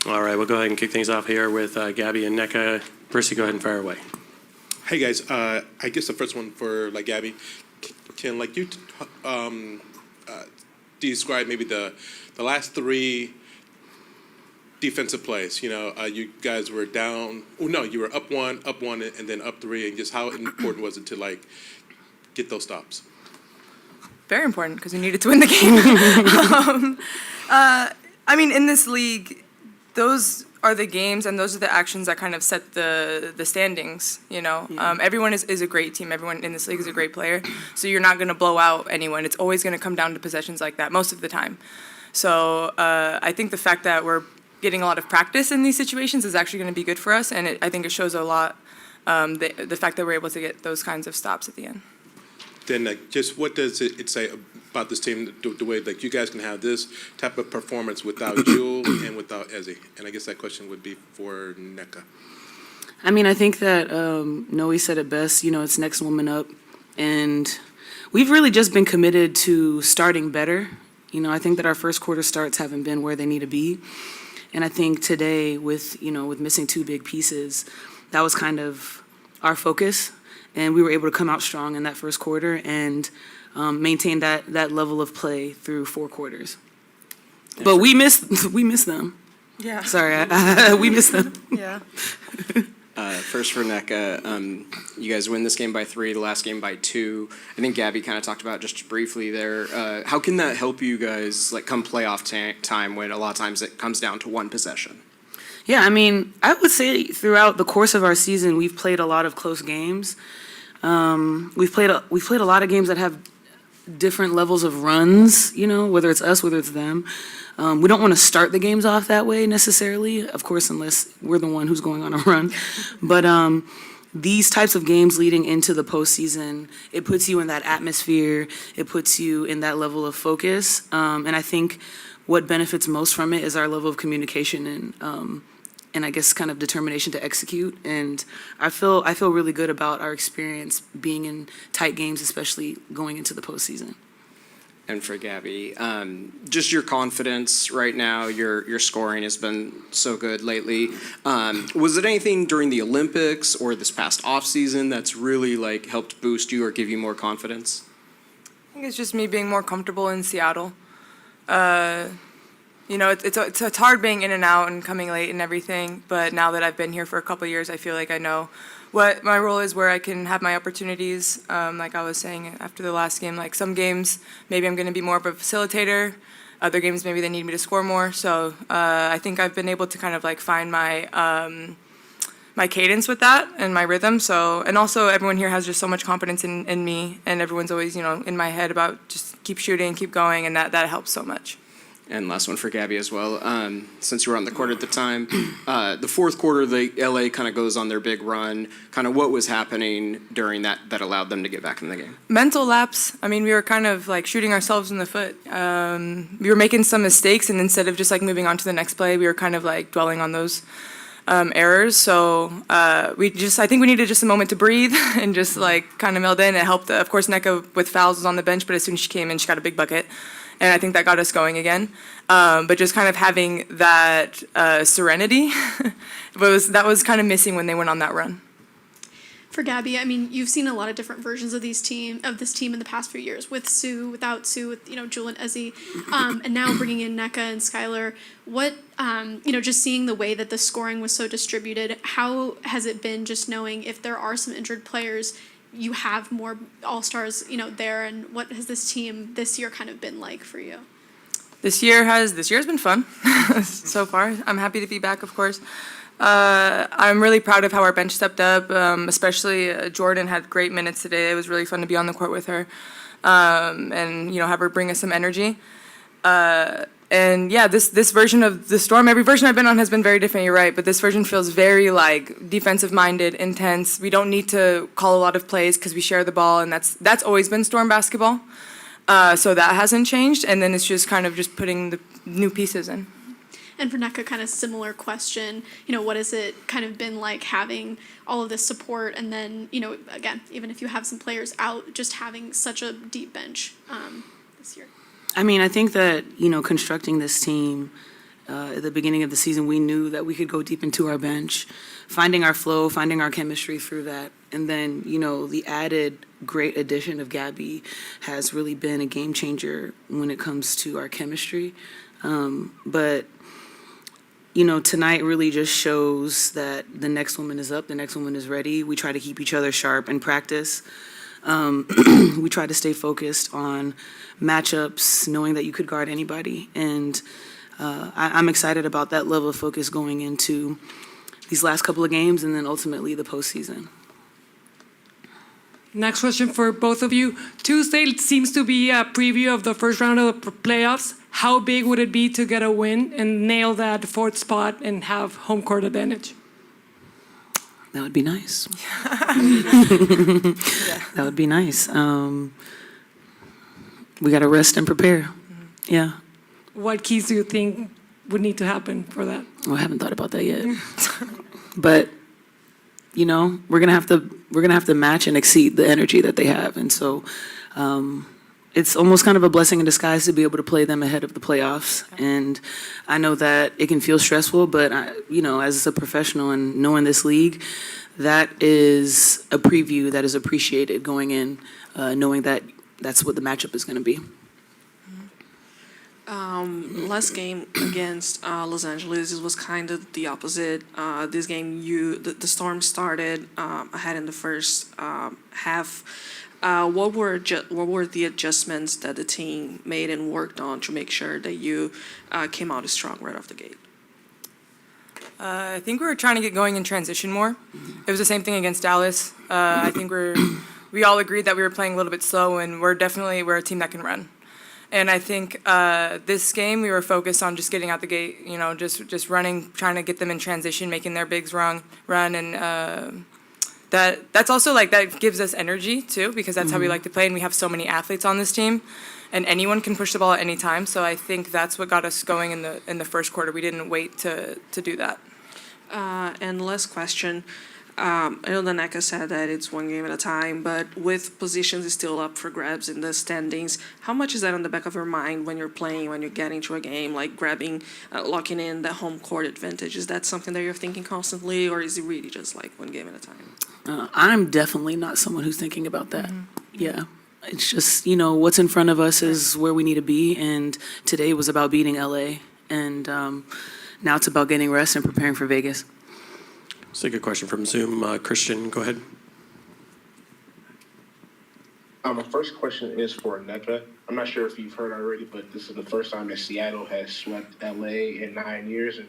All right, we'll go ahead and kick things off here with Gabby and NECA. Percy, go ahead and fire away. Hey guys, I guess the first one for Gabby, can you describe maybe the last three defensive plays? You guys were down. Oh no, you were up one, and then up three, and just how important was it to get those stops? Very important because we needed to win the game. I mean, in this league, those are the games and those are the actions that kind of set the standings. Everyone is a great team. Everyone in this league is a great player. So you're not going to blow out anyone. It's always going to come down to possessions like that most of the time. So I think the fact that we're getting a lot of practice in these situations is actually going to be good for us, and I think it shows a lot the fact that we're able to get those kinds of stops at the end. Then just what does it say about this team, the way you guys can have this type of performance without Jewel and without Ezzy? And I guess that question would be for NECA. I mean, I think that Noe said it best, it's next woman up. And we've really just been committed to starting better. I think that our first quarter starts haven't been where they need to be. And I think today with missing two big pieces, that was kind of our focus. And we were able to come out strong in that first quarter and maintain that level of play through 4 quarters. But we missed them. Yeah. Sorry, we missed them. Yeah. First for NECA, you guys win this game by 3, the last game by 2. I think Gabby kind of talked about just briefly there. How can that help you guys come playoff time when a lot of times it comes down to one possession? Yeah, I mean, I would say throughout the course of our season, we've played a lot of close games. We've played a lot of games that have different levels of runs, whether it's us, whether it's them. We don't want to start the games off that way necessarily, of course, unless we're the one who's going on a run. But these types of games leading into the postseason, it puts you in that atmosphere. It puts you in that level of focus. And I think what benefits most from it is our level of communication and I guess kind of determination to execute. And I feel really good about our experience being in tight games, especially going into the postseason. And for Gabby, just your confidence right now, your scoring has been so good lately. Was it anything during the Olympics or this past off season that's really helped boost you or give you more confidence? I think it's just me being more comfortable in Seattle. It's hard being in and out and coming late and everything, but now that I've been here for a couple of years, I feel like I know what my role is, where I can have my opportunities. Like I was saying after the last game, some games maybe I'm going to be more of a facilitator. Other games maybe they need me to score more. So I think I've been able to kind of find my my cadence with that and my rhythm. So, and also everyone here has just so much confidence in me, and everyone's always in my head about just keep shooting, keep going, and that helps so much. And last one for Gabby as well. Since you were on the court at the time, the fourth quarter, the LA kind of goes on their big run. Kind of what was happening during that allowed them to get back in the game? Mental lapse. I mean, we were kind of shooting ourselves in the foot. We were making some mistakes, and instead of just moving on to the next play, we were kind of dwelling on those errors. So I think we needed just a moment to breathe and just kind of meld in. It helped. Of course, NECA with fouls was on the bench, but as soon as she came in, she got a big bucket. And I think that got us going again. But just kind of having that serenity that was kind of missing when they went on that run. For Gabby, I mean, you've seen a lot of different versions of this team in the past few years, with Sue, without Sue, with Jewel and Ezzy, and now bringing in NECA and Skylar. What just seeing the way that the scoring was so distributed, how has it been just knowing if there are some injured players, you have more all-stars, there, and what has this team this year kind of been like for you? This year has been fun so far. I'm happy to be back, of course. I'm really proud of how our bench stepped up, especially Jordan had great minutes today. It was really fun to be on the court with her and have her bring us some energy. And yeah, this version of the Storm, every version I've been on has been very different, you're right, but this version feels very defensive-minded, intense. We don't need to call a lot of plays because we share the ball, and that's always been Storm basketball. So that hasn't changed, and then it's just kind of just putting the new pieces in. And for NECA, kind of similar question, what has it kind of been like having all of this support, and then, again, even if you have some players out, just having such a deep bench this year? I mean, I think that, constructing this team, At the beginning of the season, we knew that we could go deep into our bench, finding our flow, finding our chemistry through that. And then, the added great addition of Gabby has really been a game changer when it comes to our chemistry. But tonight really just shows that the next woman is up, the next woman is ready. We try to keep each other sharp in practice. We try to stay focused on matchups, knowing that you could guard anybody. And I'm excited about that level of focus going into these last couple of games and then ultimately the postseason. Next question for both of you. Tuesday seems to be a preview of the first round of the playoffs. How big would it be to get a win and nail that fourth spot and have home court advantage? That would be nice. That would be nice. We got to rest and prepare. Yeah. What keys do you think would need to happen for that? Well, I haven't thought about that yet. But we're gonna have to match and exceed the energy that they have, and so it's almost kind of a blessing in disguise to be able to play them ahead of the playoffs. And I know that it can feel stressful, but as a professional and knowing this league, that is a preview that is appreciated going in, knowing that that's what the matchup is going to be. Last game against Los Angeles, it was kind of the opposite. This game, the Storm started ahead in the first half. What were the adjustments that the team made and worked on to make sure that you came out strong right off the gate? I think we were trying to get going in transition more. It was the same thing against Dallas. I think we all agreed that we were playing a little bit slow, and we're a team that can run. And I think this game we were focused on just getting out the gate, just running, trying to get them in transition, making their bigs run, and that's also that gives us energy too, because that's how we like to play, and we have so many athletes on this team, and anyone can push the ball at any time. So I think that's what got us going in the first quarter. We didn't wait to do that. And last question. I know that NECA said that it's one game at a time, but with positions still up for grabs in the standings, how much is that on the back of your mind when you're playing, when you're getting to a game, like grabbing, locking in the home court advantage? Is that something that you're thinking constantly, or is it really just like one game at a time? I'm definitely not someone who's thinking about that. Yeah. It's just, what's in front of us is where we need to be, and today was about beating LA, and now it's about getting rest and preparing for Vegas. Let's take a question from Zoom. Christian, go ahead. My first question is for NECA. I'm not sure if you've heard already, but this is the first time that Seattle has swept LA in 9 years, and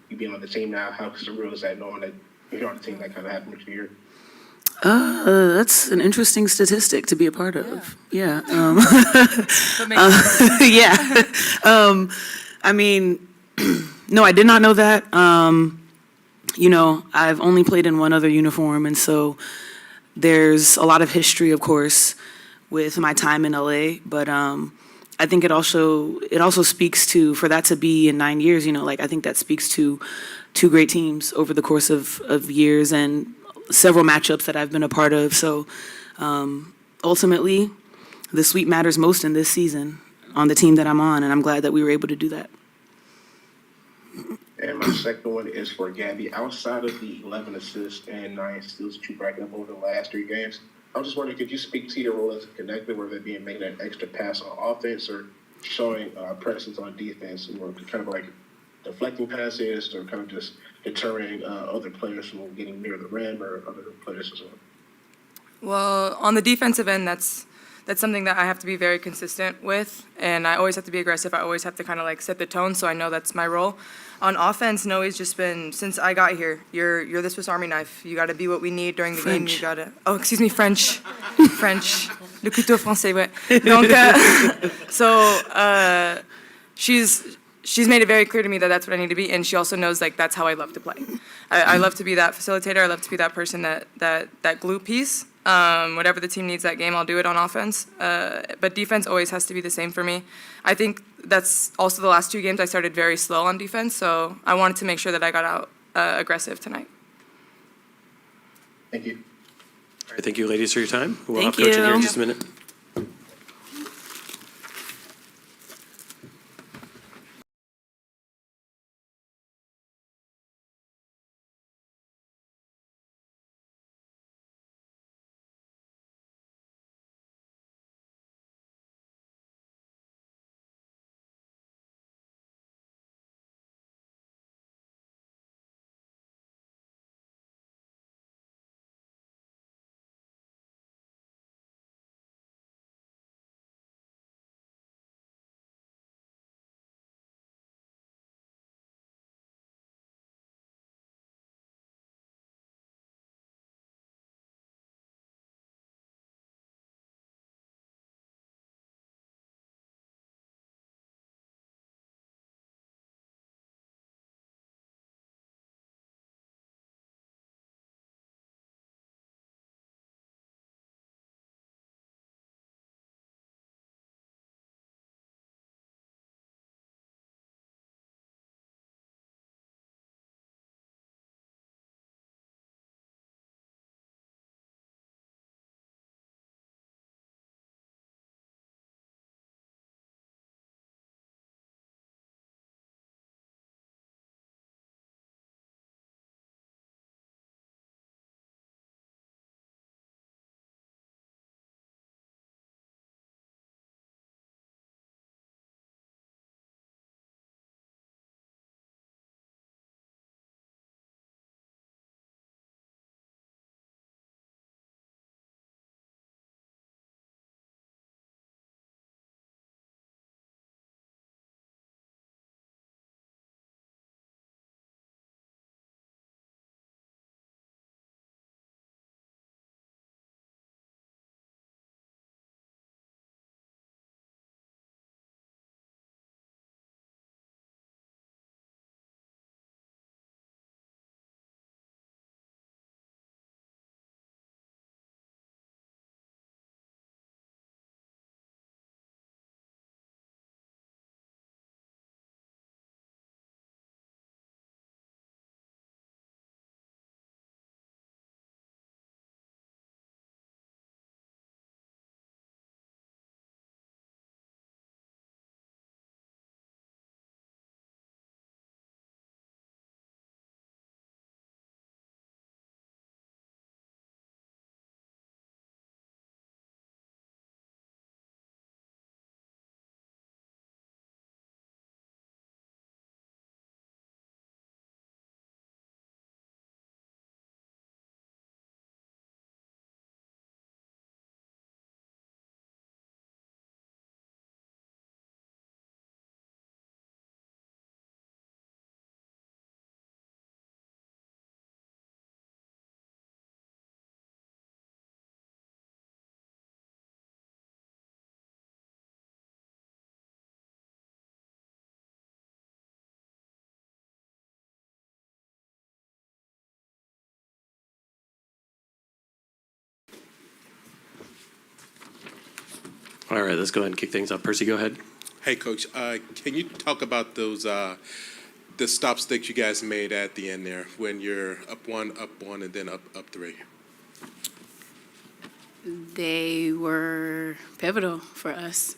you being on the team now, how surreal is that knowing that you're on the team that kind of happened to you? That's an interesting statistic to be a part of. Yeah. Yeah. I mean, no, I did not know that. I've only played in one other uniform, and so there's a lot of history, of course, with my time in LA. But I think it also speaks to, for that to be in 9 years, I think that speaks to two great teams over the course of years and several matchups that I've been a part of. So ultimately, the sweep matters most in this season on the team that I'm on, and I'm glad that we were able to do that. And my second one is for Gabby. Outside of the 11 assists and 9 steals that you racked up over the last 3 games, I was just wondering, could you speak to your role as a connector, whether it be making an extra pass on offense or showing presence on defense, or kind of like deflecting passes, or kind of just deterring other players from getting near the rim, or other players as well? Well, on the defensive end, that's something that I have to be very consistent with, and I always have to be aggressive. I always have to kind of set the tone, so I know that's my role. On offense, Noe's just been, since I got here, you're the Swiss Army knife. You got to be what we need during the game. You got to, excuse me, French. Le couteau français, ouais. Donc, she's made it very clear to me that that's what I need to be, and she also knows that's how I love to play. I love to be that facilitator. I love to be that person that glue piece. Whatever the team needs that game, I'll do it on offense. But defense always has to be the same for me. I think that's also the last 2 games I started very slow on defense, so I wanted to make sure that I got out aggressive tonight. Thank you. All right, thank you, ladies, for your time. We'll Thank have Coach in here in you. just a minute. All right, let's go ahead and kick things off. Percy, go ahead. Hey, Coach, can you talk about those the stop sticks you guys made at the end there when you're up one, and then up three? They were pivotal for us,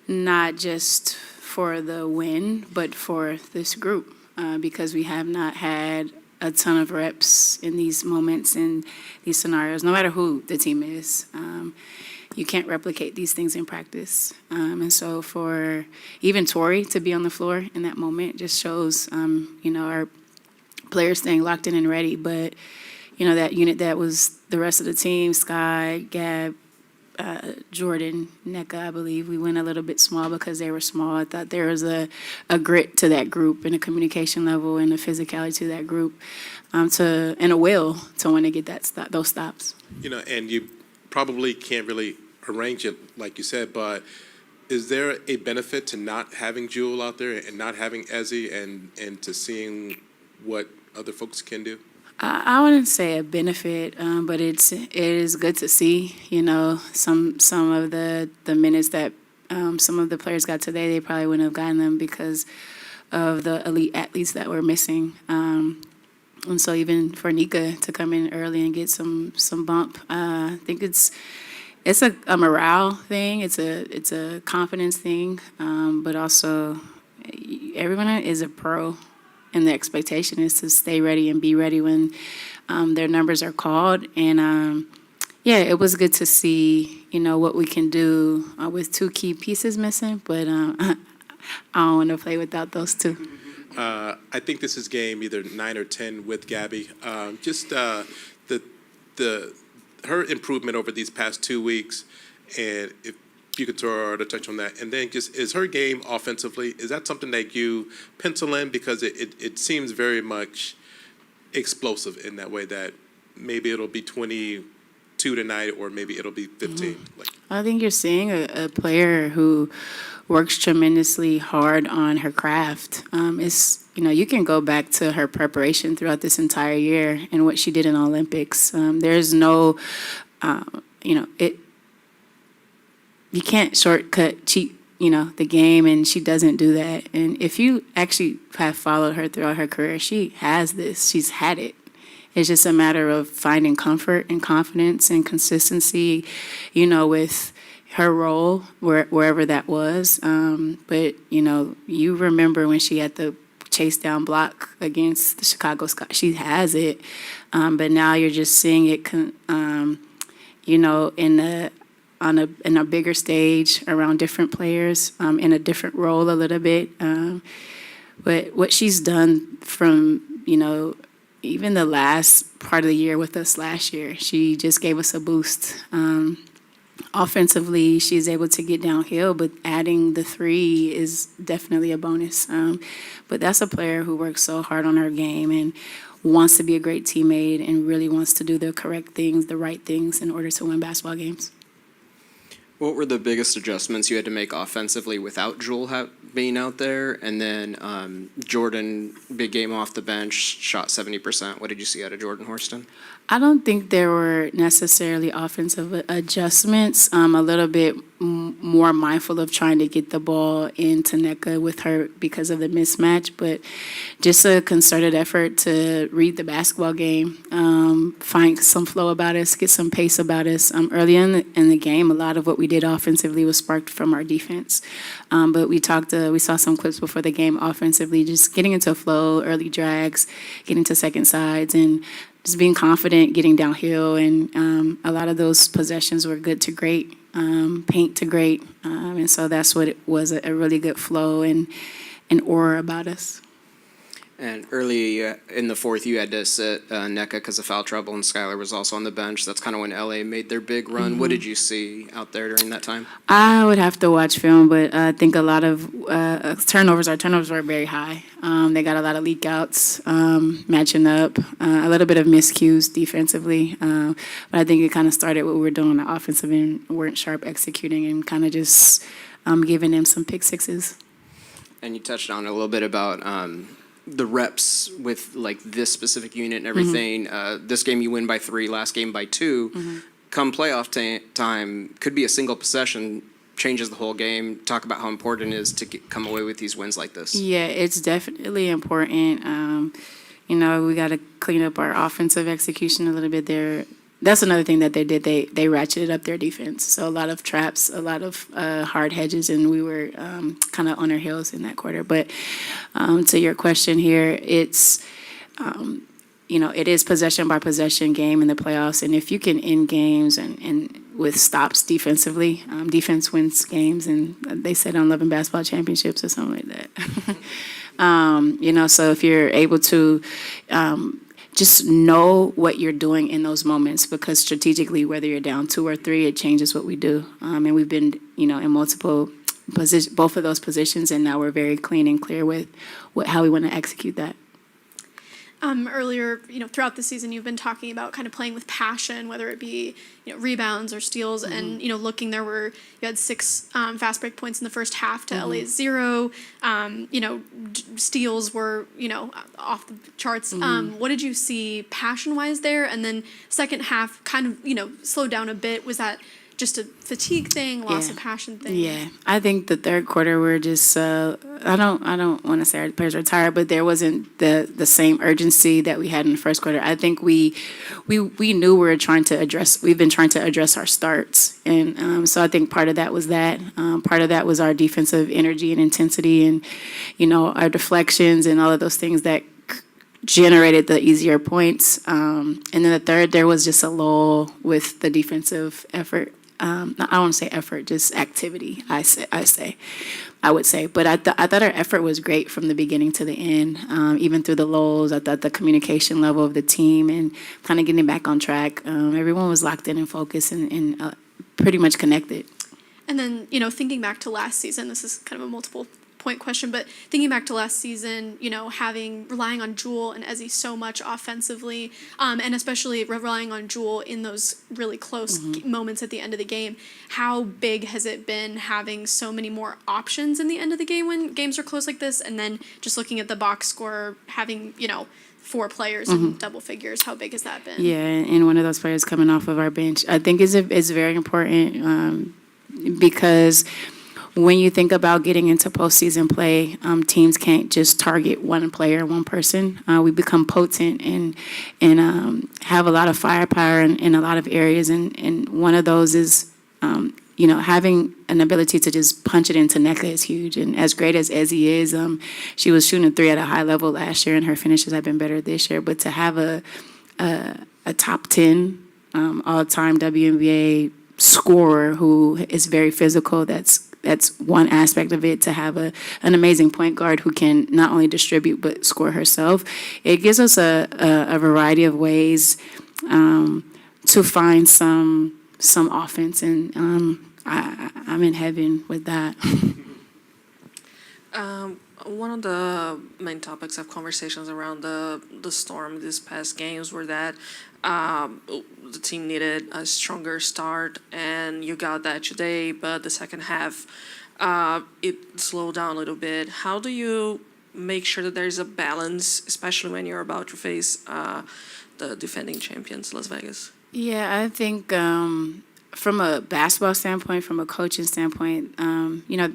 not just for the win, but for this group, because we have not had a ton of reps in these moments, in these scenarios, no matter who the team is. You can't replicate these things in practice. And so for even Tori to be on the floor in that moment just shows, our players staying locked in and ready. But, that unit that was the rest of the team, Sky, Gab, Jordan, Nneka, I believe, we went a little bit small because they were small. I thought there was a grit to that group and a communication level and a physicality to that group and a will to want to get those stops. And you probably can't really arrange it like you said, but is there a benefit to not having Jewel out there and not having Ezzy and to seeing what other folks can do? I wouldn't say a benefit, but it is good to see. Some of the minutes that some of the players got today, they probably wouldn't have gotten them because of the elite athletes that were missing. And so even for Nika to come in early and get some bump, I think it's a morale thing. It's a confidence thing, but also everyone is a pro. And the expectation is to stay ready and be ready when their numbers are called. And, it was good to see, what we can do with two key pieces missing. But I don't want to play without those two. I think this is game either 9 or 10 with Gabby. Her improvement over these past 2 weeks, and if you could throw out a touch on that. And then just, is her game offensively, is that something that you pencil in? Because it seems very much explosive in that way that maybe it'll be 22 tonight or maybe it'll be 15. I think you're seeing a player who works tremendously hard on her craft. You can go back to her preparation throughout this entire year and what she did in the Olympics. There's no, you can't shortcut, cheat, the game, and she doesn't do that. And if you actually have followed her throughout her career, she has this. She's had it. It's just a matter of finding comfort and confidence and consistency, with her role wherever that was. But, you remember when she had the chase down block against the Chicago Sky. She has it. But now you're just seeing it, in a bigger stage around different players, in a different role a little bit. But what she's done from, even the last part of the year with us last year, she just gave us a boost. Offensively, she's able to get downhill, but adding the three is definitely a bonus. But that's a player who works so hard on her game and wants to be a great teammate and really wants to do the correct things, the right things in order to win basketball games. What were the biggest adjustments you had to make offensively without Jewel being out there? And then Jordan, big game off the bench, shot 70%. What did you see out of Jordan Horston? I don't think there were necessarily offensive adjustments. A little bit more mindful of trying to get the ball into Nneka with her because of the mismatch, but just a concerted effort to read the basketball game, find some flow about us, get some pace about us. Early in the game, a lot of what we did offensively was sparked from our defense. But we saw some clips before the game offensively, just getting into a flow, early drags, getting to second sides, and just being confident, getting downhill, and a lot of those possessions were good to great, paint to great, and so that's what it was, a really good flow and an aura about us. And early in the fourth, you had to sit Nneka because of foul trouble, and Skylar was also on the bench. That's kind of when LA made their big run. What did you see out there during that time? I would have to watch film, but I think a lot of turnovers. Our turnovers were very high. They got a lot of leak outs, matching up, a little bit of miscues defensively. But I think it kind of started what we were doing on the offensive end, weren't sharp executing, and kind of just giving them some pick sixes. And you touched on a little bit about the reps with like this specific unit and everything. This game you win by 3, last game by 2. come playoff time, could be a single possession, changes the whole game. Talk about how important it is to come away with these wins like this. Yeah, it's definitely important. You know, we got to clean up our offensive execution a little bit there. That's another thing that they did. They ratcheted up their defense. So a lot of traps, a lot of hard hedges, and we were kind of on our heels in that quarter. But to your question here, it's, you know, it is possession by possession game in the playoffs. And if you can end games and with stops defensively, defense wins games. And they said on Love and Basketball Championships or something like that. You know, so if you're able to just know what you're doing in those moments, because strategically, whether you're down 2 or 3, it changes what we do. And we've been, you know, in multiple positions, both of those positions, and now we're very clean and clear with how we want to execute that. Earlier, you know, throughout the season, you've been talking about kind of playing with passion, whether it be, you know, rebounds or steals, and, you know, you had 6 fast break points in the first half to LA's 0. You know, steals were, you know, off the charts. What did you see passion-wise there? And then second half kind of, you know, slowed down a bit. Was that just a fatigue thing, loss of passion thing? Yeah, I think the third quarter we're just I don't want to say our players were tired, but there wasn't the same urgency that we had in the first quarter. I think we knew we've been trying to address our starts, and so I think part of that was that. Part of that was our defensive energy and intensity, and you know, our deflections and all of those things that generated the easier points. And then the third, there was just a lull with the defensive effort. I don't want to say effort, just activity. I would say. But I thought our effort was great from the beginning to the end, even through the lulls. I thought the communication level of the team and kind of getting back on track. Everyone was locked in and focused and pretty much connected. And then, you know, thinking back to last season, this is kind of a multiple point question, but thinking back to last season, you know, relying on Jewel and Ezzy so much offensively, and especially relying on Jewel in those really close moments at the end of the game, how big has it been having so many more options in the end of the game when games are close like this? And then just looking at the box score, having, you know, 4 players in double figures, how big has that been? Yeah, and one of those players coming off of our bench, I think is very important because when you think about getting into postseason play, teams can't just target one player, one person. We become potent and have a lot of firepower in a lot of areas, and one of those is, you know, having an ability to just punch it into Nneka is huge. And as great as Ezzy is, she was shooting 3 at a high level last year, and her finishes have been better this year. But to have a top 10 all-time WNBA scorer who is very physical, that's one aspect of it. To have an amazing point guard who can not only distribute but score herself, it gives us a variety of ways to find some offense, and I'm in heaven with that. One of the main topics of conversations around the Storm these past games were that the team needed a stronger start, and you got that today, but the second half, it slowed down a little bit. How do you make sure that there's a balance, especially when you're about to face the defending champions, Las Vegas? Yeah, I think from a basketball standpoint, from a coaching standpoint, you know,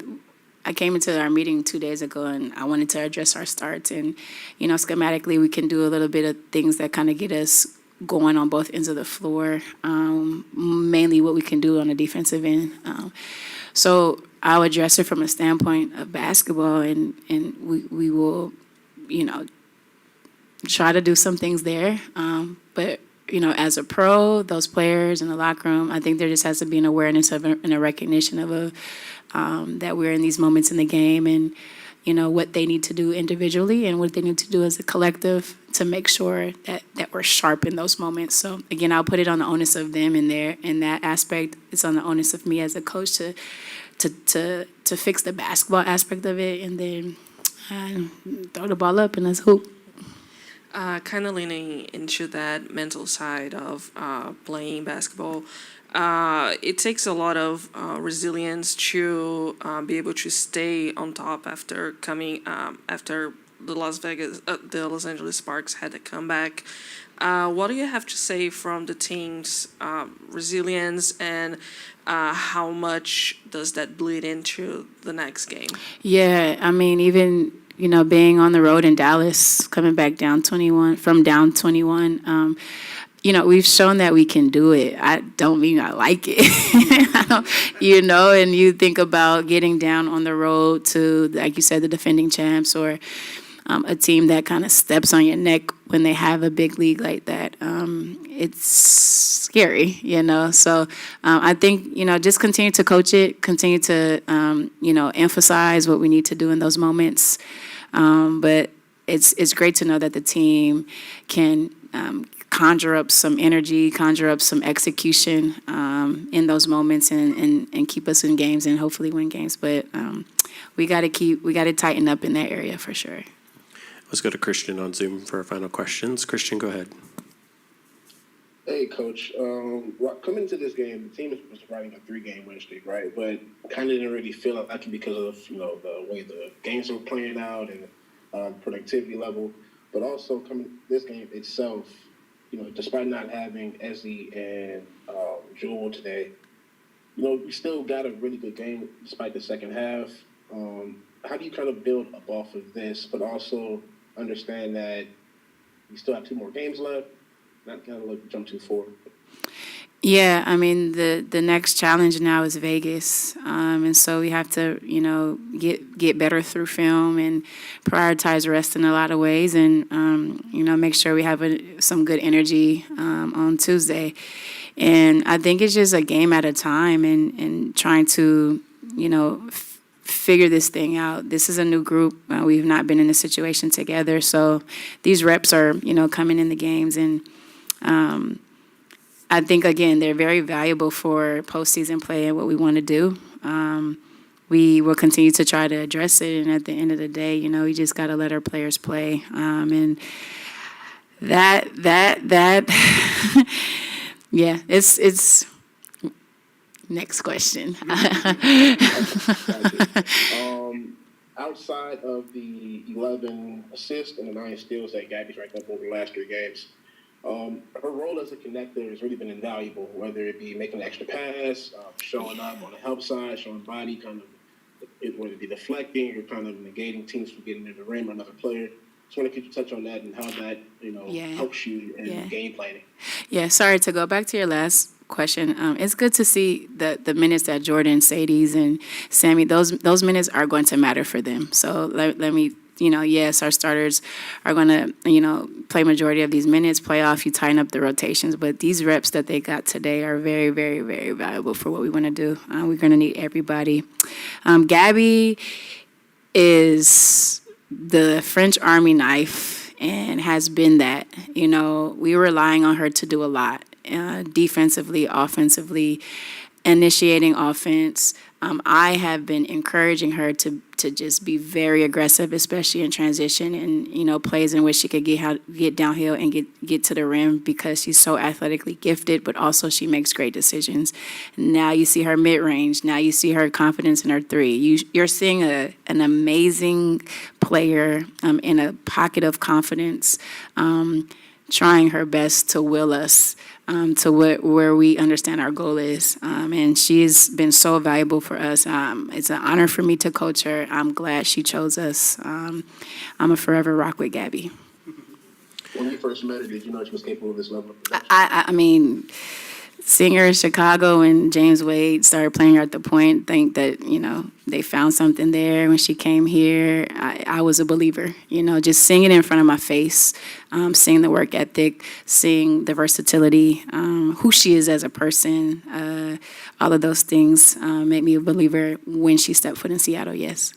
I came into our meeting 2 days ago, and I wanted to address our starts. And, you know, schematically, we can do a little bit of things that kind of get us going on both ends of the floor, mainly what we can do on the defensive end. So I'll address it from a standpoint of basketball, and we will, you know, try to do some things there. But, you know, as a pro, those players in the locker room, I think there just has to be an awareness of and a recognition of that we're in these moments in the game, and, you know, what they need to do individually and what they need to do as a collective to make sure that we're sharp in those moments. So again, I'll put it on the onus of them in that aspect. It's on the onus of me as a coach to fix the basketball aspect of it, and then throw the ball up and let's hoop. Kind of leaning into that mental side of playing basketball, it takes a lot of resilience to be able to stay on top after coming after the Los Angeles Sparks had a comeback. What do you have to say from the team's resilience, and how much does that bleed into the next game? Yeah, I mean, even, you know, being on the road in Dallas, coming back down 21, you know, we've shown that we can do it. I don't mean I like it, you know, and you think about getting down on the road to, like you said, the defending champs, or a team that kind of steps on your neck when they have a big league like that. It's scary, you know. So I think, you know, just continue to coach it, continue to, you know, emphasize what we need to do in those moments. But it's great to know that the team can conjure up some energy, conjure up some execution in those moments, and keep us in games and hopefully win games. But we got to tighten up in that area for sure. Let's go to Christian on Zoom for our final questions. Christian, go ahead. Hey, Coach. Coming into this game, the team was riding a 3-game win streak, right? But kind of didn't really feel like it because of, you know, the way the games were playing out and productivity level. But also coming this game itself, you know, despite not having Ezzy and Jewel today, you know, we still got a really good game despite the second half. How do you kind of build up off of this, but also understand that you still have 2 more games left, not kind of jump too forward? Yeah, I mean, the next challenge now is Vegas, and so we have to, you know, get better through film and prioritize rest in a lot of ways, and you know, make sure we have some good energy on Tuesday. And I think it's just a game at a time, and trying to, you know, figure this thing out. This is a new group. We've not been in a situation together, so these reps are, you know, coming in the games, and I think, again, they're very valuable for postseason play and what we want to do. We will continue to try to address it, and at the end of the day, you know, we just got to let our players play. And that, yeah, it's next question. Outside of the 11 assists and the 9 steals that Gabby's racked up over the last 3 games, her role as a connector has really been invaluable, whether it be making an extra pass, showing up on the help side, showing body, kind of, whether it be deflecting or kind of negating teams from getting in the rim or another player. Just want to get you touch on that and how that, you know, helps you in game planning. Yeah, sorry, to go back to your last question. It's good to see the minutes that Jordan, Sadie's, and Sammy, those minutes are going to matter for them. So let me, you know, yes, our starters are going to, you know, play majority of these minutes, playoff, you tighten up the rotations, but these reps that they got today are very, very, very valuable for what we want to do. We're going to need everybody. Gabby is the French Army knife and has been that. You know, we were relying on her to do a lot, defensively, offensively, initiating offense. I have been encouraging her to just be very aggressive, especially in transition and, you know, plays in which she could get downhill and get to the rim, because she's so athletically gifted, but also she makes great decisions. Now you see her mid-range. Now you see her confidence in her 3. You're seeing an amazing player in a pocket of confidence, trying her best to will us to where we understand our goal is. And she's been so valuable for us. It's an honor for me to coach her. I'm glad she chose us. I'm a forever rock with Gabby. When you first met her, did you know she was capable of this level of production? I mean, seeing her in Chicago when James Wade started playing her at the point, think that, you know, they found something there. When she came here, I was a believer, you know, just seeing it in front of my face, seeing the work ethic, seeing the versatility, who she is as a person, all of those things made me a believer when she stepped foot in Seattle, yes.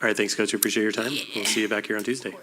All right, thanks, Coach. We appreciate your time. We'll see you back here on Tuesday.